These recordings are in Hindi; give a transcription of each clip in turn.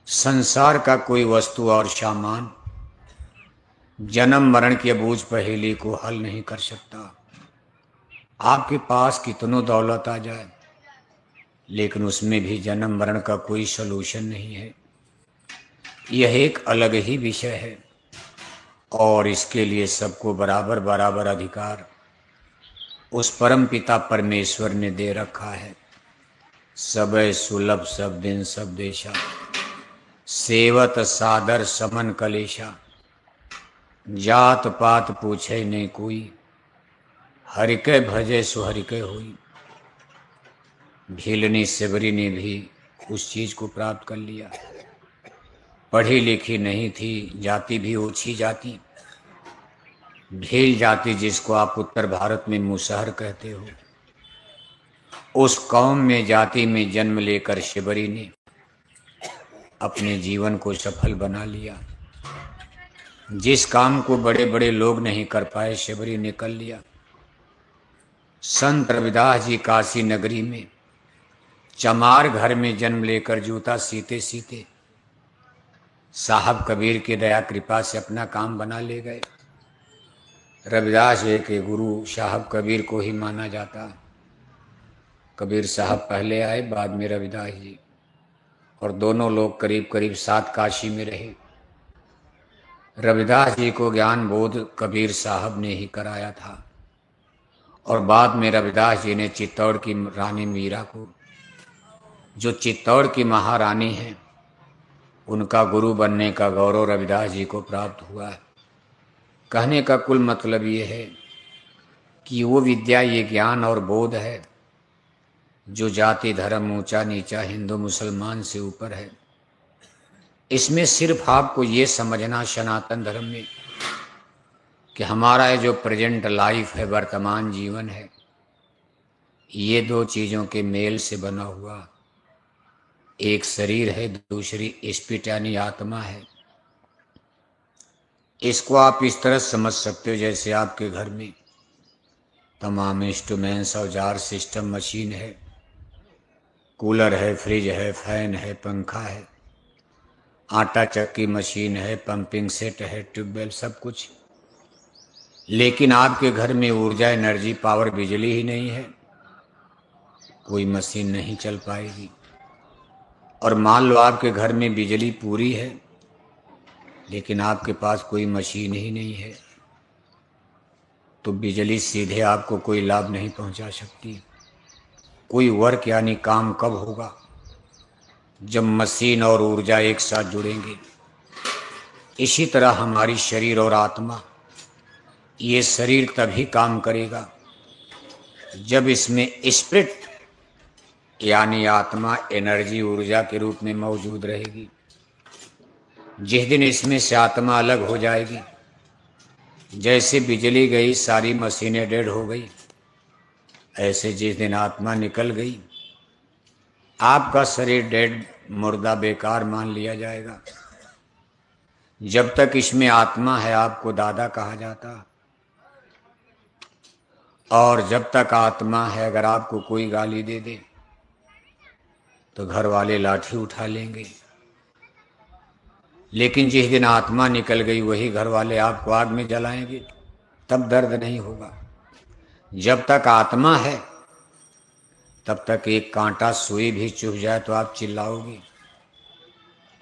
संसार का कोई वस्तु और सामान जन्म मरण की अबूझ पहेली को हल नहीं कर सकता। आपके पास कितनों दौलत आ जाए, लेकिन उसमें भी जन्म मरण का कोई सलूशन नहीं है। यह एक अलग ही विषय है और इसके लिए सबको बराबर बराबर अधिकार उस परम पिता परमेश्वर ने दे रखा है। सबय सुलभ सब दिन सब देशा, सेवत सादर समन कलेशा। जात पात पूछे नहीं कोई, हरिके भजे सुहरिके हुई। भीलनी सिबरी ने भी उस चीज को प्राप्त कर लिया। पढ़ी लिखी नहीं थी, जाति भी ओछी जाति, भील जाति जिसको आप उत्तर भारत में मुसहर कहते हो, उस कौम में जाति में जन्म लेकर शिबरी ने अपने जीवन को सफल बना लिया। जिस काम को बड़े बड़े लोग नहीं कर पाए, शिबरी ने कर लिया। संत रविदास जी काशी नगरी में चमार घर में जन्म लेकर जूता सीते सीते साहब कबीर की दया कृपा से अपना काम बना ले गए। रविदास जी के गुरु साहब कबीर को ही माना जाता। कबीर साहब पहले आए, बाद में रविदास जी, और दोनों लोग करीब करीब 7 काशी में रहे। रविदास जी को ज्ञान बोध कबीर साहब ने ही कराया था और बाद में रविदास जी ने चित्तौड़ की रानी मीरा को, जो चित्तौड़ की महारानी है, उनका गुरु बनने का गौरव रविदास जी को प्राप्त हुआ है। कहने का कुल मतलब ये है कि वो विद्या, ये ज्ञान और बोध है जो जाति धर्म ऊंचा नीचा हिंदू मुसलमान से ऊपर है। इसमें सिर्फ आपको ये समझना सनातन धर्म में कि हमारा ये जो प्रेजेंट लाइफ है, वर्तमान जीवन है, ये 2 चीज़ों के मेल से बना हुआ एक शरीर है, दूसरी स्पिरिट यानी आत्मा है। इसको आप इस तरह समझ सकते हो जैसे आपके घर में तमाम इंस्ट्रूमेंट्स, औजार, सिस्टम, मशीन है, कूलर है, फ्रिज है, फैन है, पंखा है, आटा चक्की मशीन है, पंपिंग सेट है, ट्यूबवेल, सब कुछ। लेकिन आपके घर में ऊर्जा, एनर्जी, पावर, बिजली ही नहीं है, कोई मशीन नहीं चल पाएगी। और मान लो आपके घर में बिजली पूरी है, लेकिन आपके पास कोई मशीन ही नहीं है, तो बिजली सीधे आपको कोई लाभ नहीं पहुंचा सकती। कोई वर्क यानी काम कब होगा? जब मशीन और ऊर्जा एक साथ जुड़ेंगे। इसी तरह हमारी शरीर और आत्मा, ये शरीर तभी काम करेगा जब इसमें स्पिरिट यानी आत्मा, एनर्जी, ऊर्जा के रूप में मौजूद रहेगी। जिस दिन इसमें से आत्मा अलग हो जाएगी, जैसे बिजली गई सारी मशीनें डेड हो गई, ऐसे जिस दिन आत्मा निकल गई आपका शरीर डेड, मुर्दा, बेकार मान लिया जाएगा। जब तक इसमें आत्मा है आपको दादा कहा जाता, और जब तक आत्मा है अगर आपको कोई गाली दे दे तो घर वाले लाठी उठा लेंगे। लेकिन जिस दिन आत्मा निकल गई वही घर वाले आपको आग में जलाएंगे, तब दर्द नहीं होगा। जब तक आत्मा है तब तक एक कांटा सुई भी चुभ जाए तो आप चिल्लाओगे,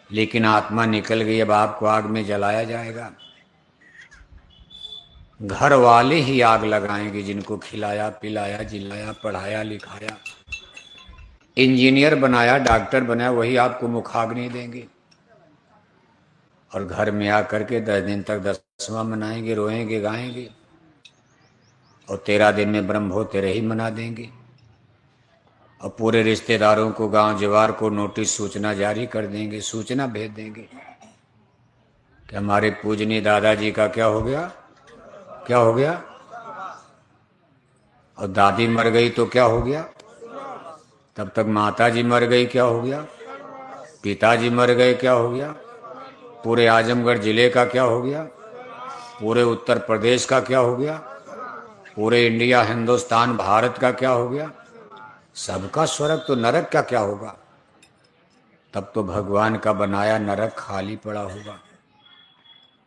लेकिन आत्मा निकल गई, अब आपको आग में जलाया जाएगा। घर वाले ही आग लगाएंगे जिनको खिलाया पिलाया, जिलाया, पढ़ाया लिखाया, इंजीनियर बनाया, डॉक्टर बनाया, वही आपको मुखाग्नि देंगे। और घर में आकर के 10 दिन तक 10वां मनाएंगे, रोएंगे गाएंगे, और 13 दिन में ब्रह्म हो तेरे ही मना देंगे। और पूरे रिश्तेदारों को, गांव जवार को नोटिस, सूचना जारी कर देंगे, सूचना भेज देंगे कि हमारे पूजनीय दादाजी का क्या हो गया, क्या हो गया। और दादी मर गई तो क्या हो गया, तब तक माता जी मर गई, क्या हो गया, पिताजी मर गए, क्या हो गया, पूरे आजमगढ़ जिले का क्या हो गया, पूरे उत्तर प्रदेश का क्या हो गया, पूरे इंडिया, हिंदुस्तान, भारत का क्या हो गया। सबका स्वर्ग तो नरक का क्या होगा। तब तो भगवान का बनाया नरक खाली पड़ा होगा।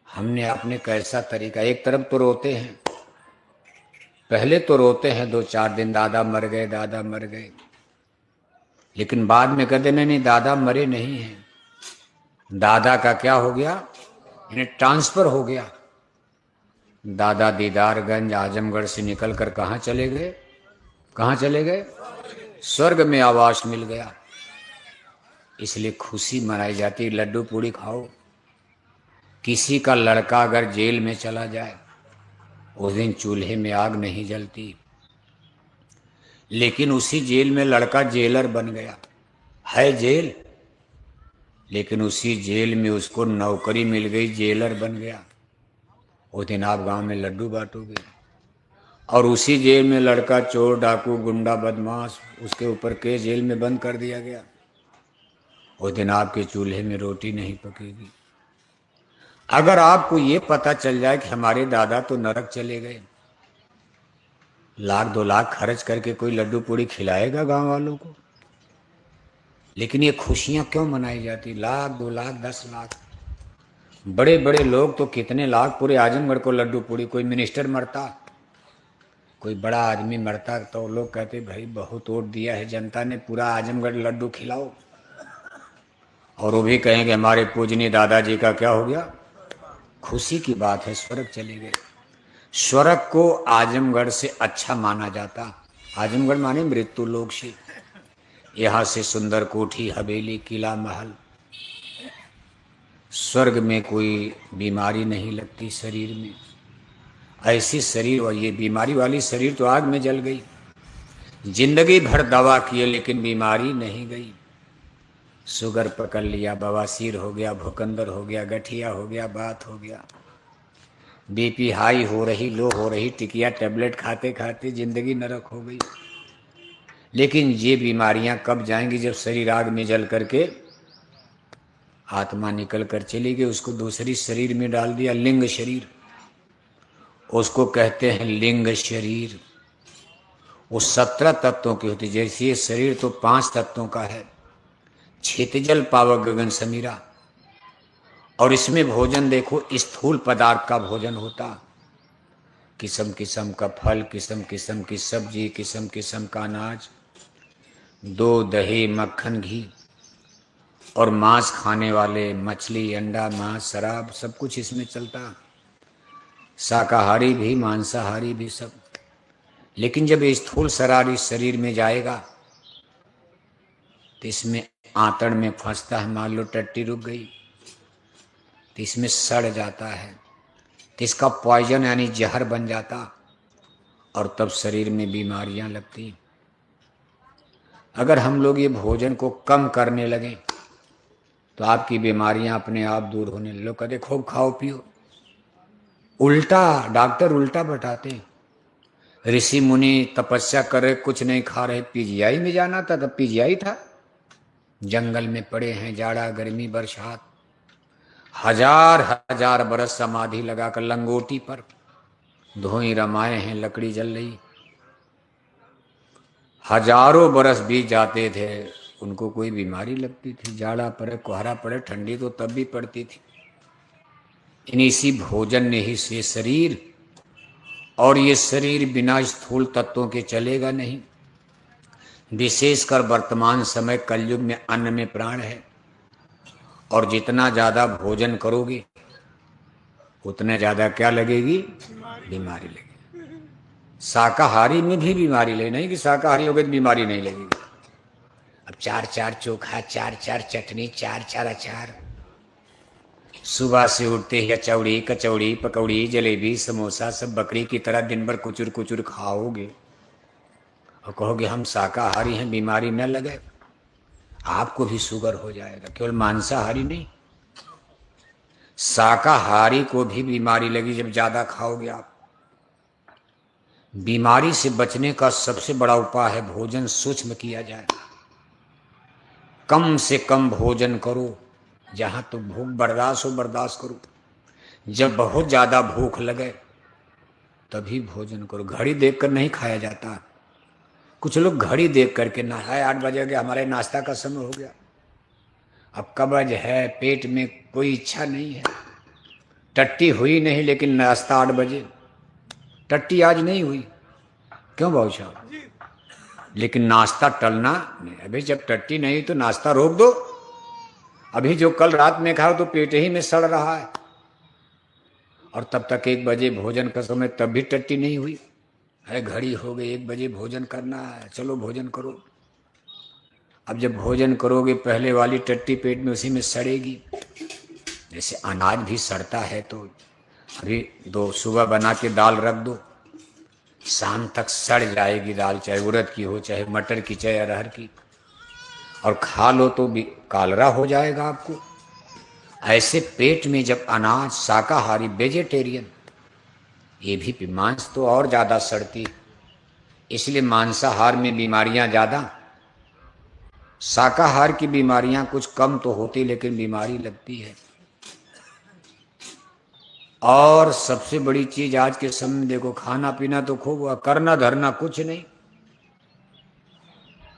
हमने आपने कैसा तरीका, एक तरफ तो रोते हैं, पहले तो रोते हैं 2-4 दिन, दादा मर गए दादा मर गए, लेकिन बाद में कहते नहीं नहीं दादा मरे नहीं हैं, दादा का क्या हो गया, इन्हें ट्रांसफर हो गया। दादा दीदारगंज आजमगढ़ से निकल कर कहाँ चले गए, कहाँ चले गए, स्वर्ग में आवास मिल गया। इसलिए खुशी मनाई जाती है, लड्डू पूड़ी खाओ। किसी का लड़का अगर जेल में चला जाए उस दिन चूल्हे में आग नहीं जलती, लेकिन उसी जेल में लड़का जेलर बन गया है, जेल, लेकिन उसी जेल में उसको नौकरी मिल गई, जेलर बन गया। उस दिन आप गांव में लड्डू बांटोगे। और उसी जेल में लड़का चोर डाकू गुंडा बदमाश, उसके ऊपर केस जेल में बंद कर दिया गया, उस दिन आपके चूल्हे में रोटी नहीं पकेगी। अगर आपको ये पता चल जाए कि हमारे दादा तो नरक चले गए, 1-2 लाख खर्च करके कोई लड्डू पूड़ी खिलाएगा गांव वालों को? लेकिन ये खुशियां क्यों मनाई जाती, 1-2 लाख 10 लाख, बड़े बड़े लोग तो कितने लाख, पूरे आजमगढ़ को लड्डू पूड़ी। कोई मिनिस्टर मरता, कोई बड़ा आदमी मरता तो लोग कहते भाई बहुत वोट दिया है जनता ने, पूरा आजमगढ़ लड्डू खिलाओ। और वो भी कहेंगे हमारे पूजनीय दादाजी का क्या हो गया, खुशी की बात है, स्वर्ग चले गए। स्वर्ग को आजमगढ़ से अच्छा माना जाता। आजमगढ़ माने मृत्यु लोक से, यहाँ से सुंदर कोठी हवेली किला महल। स्वर्ग में कोई बीमारी नहीं लगती शरीर में, ऐसी शरीर, और ये बीमारी वाली शरीर तो आग में जल गई। जिंदगी भर दवा किए लेकिन बीमारी नहीं गई। शुगर पकड़ लिया, बवासीर हो गया, भूकंदर हो गया, गठिया हो गया, बात हो गया, बीपी हाई हो रही लो हो रही, टिकिया टेबलेट खाते खाते जिंदगी नरक हो गई। लेकिन ये बीमारियां कब जाएंगी, जब शरीर आग में जल करके आत्मा निकल कर चली गई, उसको दूसरी शरीर में डाल दिया, लिंग शरीर, उसको कहते हैं लिंग शरीर। वो 17 तत्वों की होती, जैसे ये शरीर तो 5 तत्वों का है, क्षितिजल पावक गगन समीरा। और इसमें भोजन देखो स्थूल पदार्थ का भोजन होता, किस्म किस्म का फल, किस्म किस्म की सब्जी, किस्म किस्म का अनाज, दूध दही मक्खन घी, और मांस खाने वाले मछली अंडा मांस शराब सब कुछ इसमें चलता, शाकाहारी भी मांसाहारी भी सब। लेकिन जब स्थूल शरीर में जाएगा तो इसमें आंतड़ में फंसता है, मान लो टट्टी रुक गई तो इसमें सड़ जाता है, तो इसका पॉइजन यानी जहर बन जाता, और तब शरीर में बीमारियां लगती। अगर हम लोग ये भोजन को कम करने लगे तो आपकी बीमारियां अपने आप दूर होने। लोग कहते खूब खाओ पियो, उल्टा डॉक्टर उल्टा बताते। ऋषि मुनि तपस्या कर रहे, कुछ नहीं खा रहे, पीजीआई में जाना था तब पीजीआई था, जंगल में पड़े हैं, जाड़ा गर्मी बरसात, हजार हजार बरस समाधि लगाकर लंगोटी पर धोई रमाए हैं, लकड़ी जल रही, हजारों बरस बीत जाते थे, उनको कोई बीमारी लगती थी, जाड़ा पड़े कोहरा पड़े ठंडी तो तब भी पड़ती थी। इसी भोजन ने ही से शरीर, और ये शरीर बिना स्थूल तत्वों के चलेगा नहीं। विशेषकर वर्तमान समय कलयुग में अन्न में प्राण है, और जितना ज्यादा भोजन करोगे उतने ज्यादा क्या लगेगी, बीमारी लगेगी। शाकाहारी में भी बीमारी लगे, नहीं कि शाकाहारी हो गए तो बीमारी नहीं लगेगी। अब 4-4 चोखा, 4-4 चटनी, 4-4 अचार, सुबह से उठते ही चौड़ी कचौड़ी पकौड़ी जलेबी समोसा सब बकरी की तरह दिन भर कुचुर कुचुर खाओगे और कहोगे हम शाकाहारी हैं, बीमारी न लगे, आपको भी शुगर हो जाएगा। केवल मांसाहारी नहीं, शाकाहारी को भी बीमारी लगी जब ज्यादा खाओगे आप। बीमारी से बचने का सबसे बड़ा उपाय है भोजन सूक्ष्म किया जाए, कम से कम भोजन करो, जहां तो भूख बर्दाश्त हो बर्दाश्त करो, जब बहुत ज्यादा भूख लगे तभी भोजन करो। घड़ी देखकर नहीं खाया जाता। कुछ लोग घड़ी देख करके नहाए 8 बजे गए, हमारे नाश्ता का समय हो गया, अब कब्ज है, पेट में कोई इच्छा नहीं है, टट्टी हुई नहीं लेकिन नाश्ता 8 बजे, टट्टी आज नहीं हुई, क्यों भाऊ साहब? लेकिन नाश्ता टलना नहीं। अभी जब टट्टी नहीं तो नाश्ता रोक दो। अभी जो कल रात में खाओ तो पेट ही में सड़ रहा है, और तब तक 1 बजे भोजन का समय, तब भी टट्टी नहीं हुई है। घड़ी हो गई 1 बजे, भोजन करना है, चलो भोजन करो। अब जब भोजन करोगे पहले वाली टट्टी पेट में उसी में सड़ेगी। जैसे अनाज भी सड़ता है, तो अभी सुबह बना के दाल रख दो, शाम तक सड़ जाएगी दाल, चाहे उड़द की हो, चाहे मटर की, चाहे अरहर की, और खा लो तो भी कालरा हो जाएगा आपको। ऐसे पेट में जब अनाज, शाकाहारी, वेजिटेरियन, ये भी मांस तो और ज़्यादा सड़ती है, इसलिए मांसाहार में बीमारियां ज़्यादा। शाकाहार की बीमारियां कुछ कम तो होती, लेकिन बीमारी लगती है। और सबसे बड़ी चीज आज के समय में देखो, खाना पीना तो खूब हुआ, करना धरना कुछ नहीं।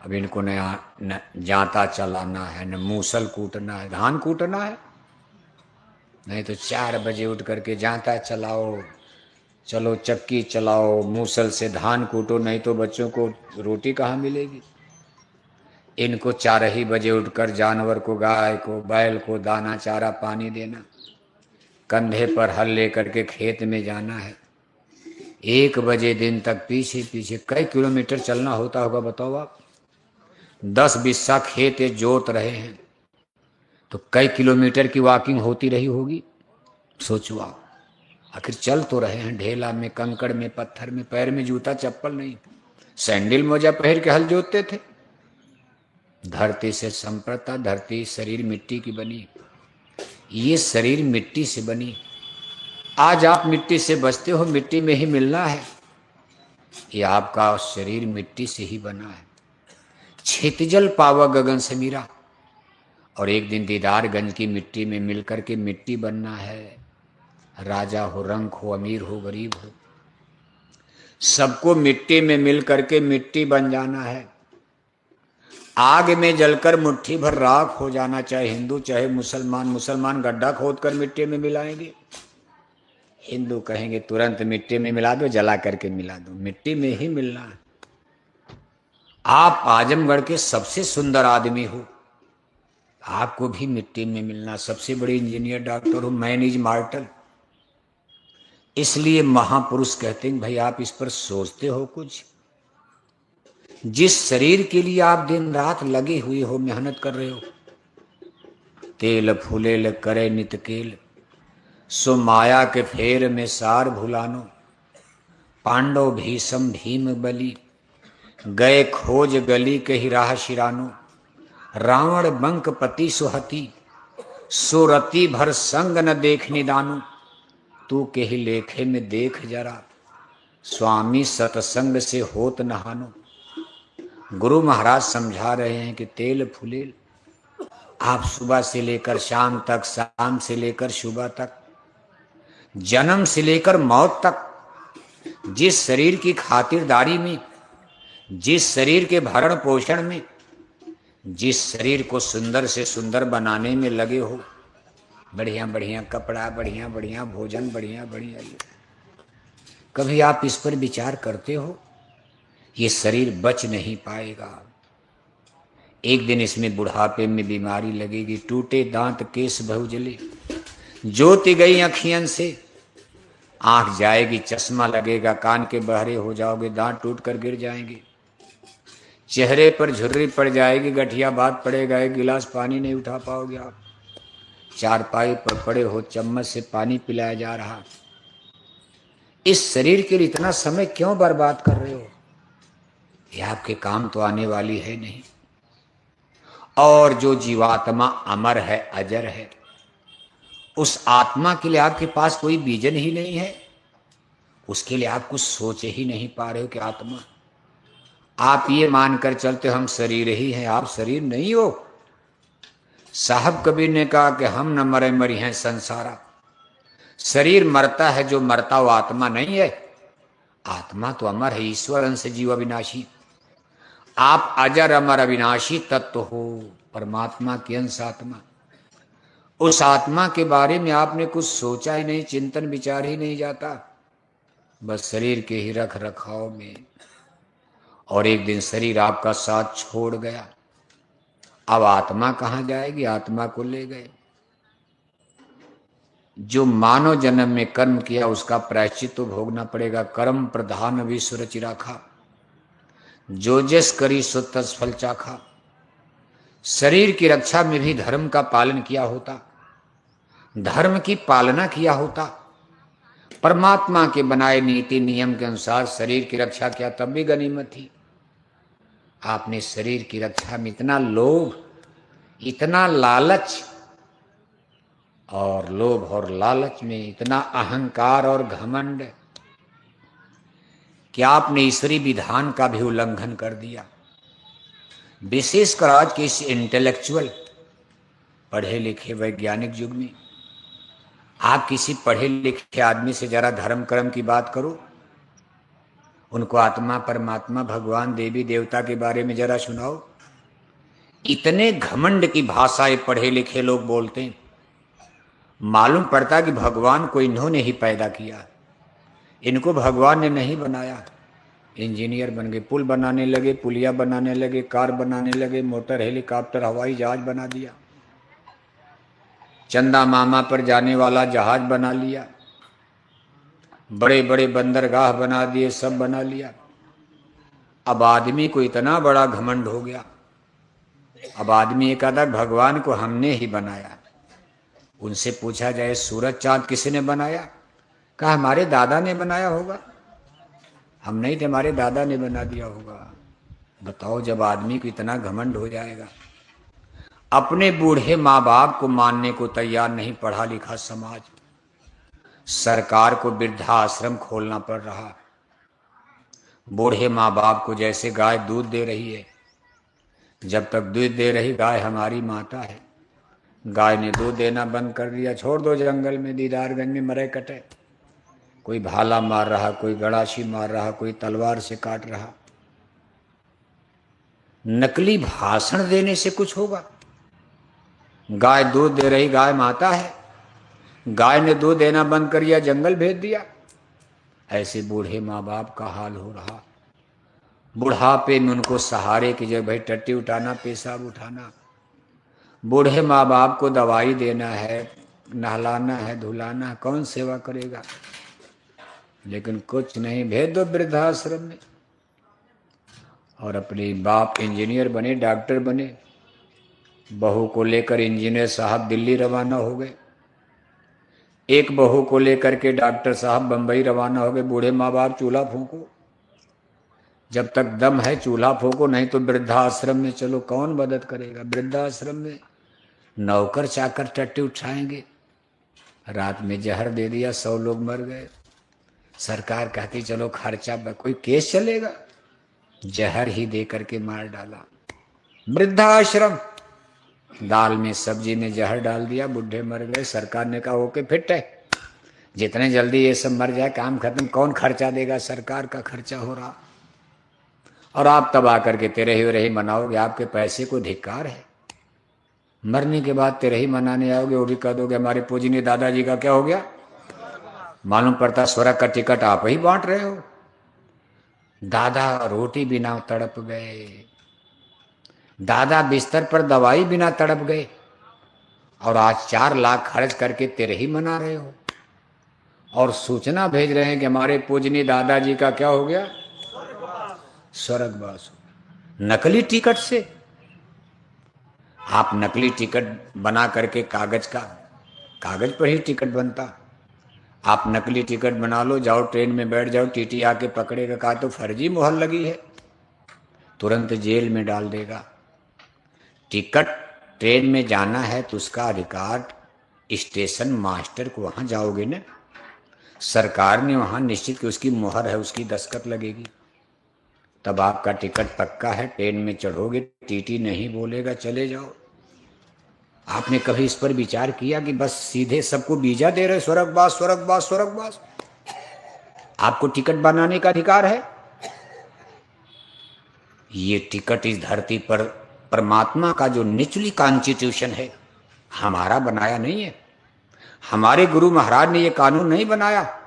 अब इनको न जांता चलाना है, न मूसल कूटना है, धान कूटना है, नहीं तो 4 बजे उठ करके जांता चलाओ, चलो चक्की चलाओ, मूसल से धान कूटो, नहीं तो बच्चों को रोटी कहाँ मिलेगी। इनको 4 ही बजे उठकर जानवर को, गाय को, बैल को दाना चारा पानी देना, कंधे पर हल लेकर के खेत में जाना है। 1 बजे दिन तक पीछे पीछे कई किलोमीटर चलना होता होगा, बताओ आप। 10 बिस्सा खेत जोत रहे हैं तो कई किलोमीटर की वॉकिंग होती रही होगी, सोचो आप। आखिर चल तो रहे हैं, ढेला में, कंकड़ में, पत्थर में, पैर में जूता चप्पल नहीं, सैंडल मोजा पहन के हल जोतते थे। धरती से संप्रता, धरती शरीर मिट्टी की बनी, ये शरीर मिट्टी से बनी। आज आप मिट्टी से बचते हो, मिट्टी में ही मिलना है। ये आपका शरीर मिट्टी से ही बना है। क्षितिजल पावा गगन से मीरा, और एक दिन दीदारगंज की मिट्टी में मिलकर के मिट्टी बनना है। राजा हो, रंक हो, अमीर हो, गरीब हो, सबको मिट्टी में मिल करके मिट्टी बन जाना है। आग में जलकर मुट्ठी भर राख हो जाना, चाहे हिंदू चाहे मुसलमान। मुसलमान गड्ढा खोद कर मिट्टी में मिलाएंगे, हिंदू कहेंगे तुरंत मिट्टी में मिला दो, जला करके मिला दो, मिट्टी में ही मिलना है। आप आजमगढ़ के सबसे सुंदर आदमी हो, आपको भी मिट्टी में मिलना। सबसे बड़े इंजीनियर डॉक्टर हो, मैन इज मॉर्टल। इसलिए महापुरुष कहते हैं भाई आप इस पर सोचते हो कुछ? जिस शरीर के लिए आप दिन रात लगे हुए हो, मेहनत कर रहे हो, तेल फूलेल करे नित केल, सो माया के फेर में सार भुलानो। पांडव भीषम भीम बलि, गए खोज गली के ही राह शिरानो। रावण बंक पति सुहति, सुरति भर संग न देख निदानो। तू के ही लेखे में देख जरा, स्वामी सतसंग से होत नहानो। गुरु महाराज समझा रहे हैं कि तेल फुलेल, आप सुबह से लेकर शाम तक, शाम से लेकर सुबह तक, जन्म से लेकर मौत तक, जिस शरीर की खातिरदारी में, जिस शरीर के भरण पोषण में, जिस शरीर को सुंदर से सुंदर बनाने में लगे हो, बढ़िया बढ़िया कपड़ा, बढ़िया बढ़िया भोजन, बढ़िया बढ़िया, कभी आप इस पर विचार करते हो? ये शरीर बच नहीं पाएगा। एक दिन इसमें बुढ़ापे में बीमारी लगेगी, टूटे दांत केस बहु जले, ज्योति गई अखियन से, आंख जाएगी, चश्मा लगेगा, कान के बहरे हो जाओगे, दांत टूट कर गिर जाएंगे, चेहरे पर झुर्री पड़ जाएगी, गठिया बात पड़ेगा, 1 गिलास पानी नहीं उठा पाओगे आप, चारपाई पर पड़े हो, चम्मच से पानी पिलाया जा रहा। इस शरीर के लिए इतना समय क्यों बर्बाद कर रहे हो? ये आपके काम तो आने वाली है नहीं। और जो जीवात्मा अमर है, अजर है, उस आत्मा के लिए आपके पास कोई विजन ही नहीं है। उसके लिए आप कुछ सोच ही नहीं पा रहे हो कि आत्मा, आप ये मानकर चलते हम शरीर ही हैं, आप शरीर नहीं हो। साहब कबीर ने कहा कि हम न मरे मरी हैं संसारा। शरीर मरता है, जो मरता वो आत्मा नहीं है। आत्मा तो अमर है, ईश्वर अंश जीव अविनाशी। आप अजर अमर अविनाशी तत्व हो, परमात्मा की अंश आत्मा। उस आत्मा के बारे में आपने कुछ सोचा ही नहीं, चिंतन विचार ही नहीं जाता, बस शरीर के ही रख रखाव में। और एक दिन शरीर आपका साथ छोड़ गया, अब आत्मा कहाँ जाएगी? आत्मा को ले गए। जो मानव जन्म में कर्म किया उसका प्रायश्चित तो भोगना पड़ेगा। कर्म प्रधान विश्व रचि राखा, जो जस करी सो तस फल चाखा। शरीर की रक्षा में भी धर्म का पालन किया होता, धर्म की पालना किया होता, परमात्मा के बनाए नीति नियम के अनुसार शरीर की रक्षा किया, तब भी गनीमत थी। आपने शरीर की रक्षा में इतना लोभ, इतना लालच, और लोभ और लालच में इतना अहंकार और घमंड कि आपने ईश्वरी विधान का भी उल्लंघन कर दिया। विशेषकर आज के इस इंटेलेक्चुअल पढ़े लिखे वैज्ञानिक युग में आप किसी पढ़े लिखे आदमी से जरा धर्म कर्म की बात करो, उनको आत्मा परमात्मा भगवान देवी देवता के बारे में जरा सुनाओ, इतने घमंड की भाषाएं पढ़े लिखे लोग बोलते हैं। मालूम पड़ता कि भगवान को इन्होंने ही पैदा किया, इनको भगवान ने नहीं बनाया। इंजीनियर बन गए, पुल बनाने लगे, पुलिया बनाने लगे, कार बनाने लगे, मोटर हेलीकॉप्टर हवाई जहाज बना दिया, चंदा मामा पर जाने वाला जहाज बना लिया, बड़े बड़े बंदरगाह बना दिए, सब बना लिया। अब आदमी को इतना बड़ा घमंड हो गया, अब आदमी ये कहता भगवान को हमने ही बनाया। उनसे पूछा जाए सूरज चांद किसने बनाया? कहा हमारे दादा ने बनाया होगा, हम नहीं थे, हमारे दादा ने बना दिया होगा। बताओ, जब आदमी को इतना घमंड हो जाएगा। अपने बूढ़े माँ बाप को मानने को तैयार नहीं पढ़ा लिखा समाज, सरकार को वृद्धाश्रम खोलना पड़ रहा। बूढ़े माँ बाप को जैसे गाय दूध दे रही है, जब तक दूध दे रही गाय हमारी माता है, गाय ने दूध देना बंद कर दिया, छोड़ दो जंगल में, दीदारगंज में मरे कटे, कोई भाला मार रहा, कोई गड़ासी मार रहा, कोई तलवार से काट रहा। नकली भाषण देने से कुछ होगा? गाय दूध दे रही, गाय माता है, गाय ने दूध देना बंद कर दिया, जंगल भेज दिया। ऐसे बूढ़े माँ बाप का हाल हो रहा। बुढ़ापे में उनको सहारे की जगह भाई टट्टी उठाना, पेशाब उठाना। बूढ़े माँ बाप को दवाई देना है, नहलाना है, धुलाना है, कौन सेवा करेगा? लेकिन कुछ नहीं, भेज दो वृद्धाश्रम में। और अपने बाप इंजीनियर बने, डॉक्टर बने, बहू को लेकर इंजीनियर साहब दिल्ली रवाना हो गए, एक बहू को लेकर के डॉक्टर साहब बंबई रवाना हो गए। बूढ़े माँ बाप चूल्हा फूंको, जब तक दम है चूल्हा फूंको, नहीं तो वृद्धाश्रम में चलो, कौन मदद करेगा? वृद्धाश्रम में नौकर चाकर टट्टी उठाएंगे। रात में जहर दे दिया, 100 लोग मर गए। सरकार कहती चलो खर्चा, कोई केस चलेगा? जहर ही दे करके मार डाला। वृद्धाश्रम, दाल में सब्जी में जहर डाल दिया, बुढ़े मर गए। सरकार ने कहा ओके फिट है, जितने जल्दी ये सब मर जाए काम खत्म, कौन खर्चा देगा? सरकार का खर्चा हो रहा। और आप तब आकर के तेरही मनाओगे, आपके पैसे को धिक्कार है। मरने के बाद तेरही मनाने आओगे, वो भी कह दोगे हमारे पूजनीय दादाजी का क्या हो गया। मालूम पड़ता स्वर्ग का टिकट आप ही बांट रहे हो। दादा रोटी बिना तड़प गए, दादा बिस्तर पर दवाई बिना तड़प गए, और आज 4 लाख खर्च करके तेरही मना रहे हो और सूचना भेज रहे हैं कि हमारे पूजनीय दादाजी का क्या हो गया, स्वर्गवास। नकली टिकट से आप नकली टिकट बना करके, कागज पर ही टिकट बनता, आप नकली टिकट बना लो, जाओ ट्रेन में बैठ जाओ, टीटी आके पकड़ेगा, कहा तो फर्जी मुहर लगी है, तुरंत जेल में डाल देगा। टिकट ट्रेन में जाना है तो उसका अधिकार स्टेशन मास्टर को, वहाँ जाओगे ना, सरकार ने वहाँ निश्चित कि उसकी मुहर है, उसकी दस्तखत लगेगी, तब आपका टिकट पक्का है। ट्रेन में चढ़ोगे, टीटी नहीं बोलेगा चले जाओ। आपने कभी इस पर विचार किया कि बस सीधे सबको वीजा दे रहे, स्वर्गवास स्वर्गवास स्वर्गवास? आपको टिकट बनाने का अधिकार है। ये टिकट इस धरती पर परमात्मा का जो निचली कॉन्स्टिट्यूशन है, हमारा बनाया नहीं है। हमारे गुरु महाराज ने ये कानून नहीं बनाया।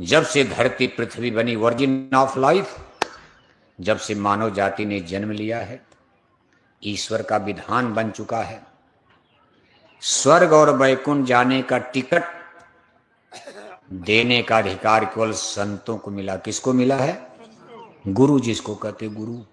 जब से धरती पृथ्वी बनी, वर्जिन ऑफ लाइफ, जब से मानव जाति ने जन्म लिया है, ईश्वर का विधान बन चुका है। स्वर्ग और वैकुंठ जाने का टिकट देने का अधिकार केवल संतों को मिला। किसको मिला है? गुरु जिसको कहते गुरु।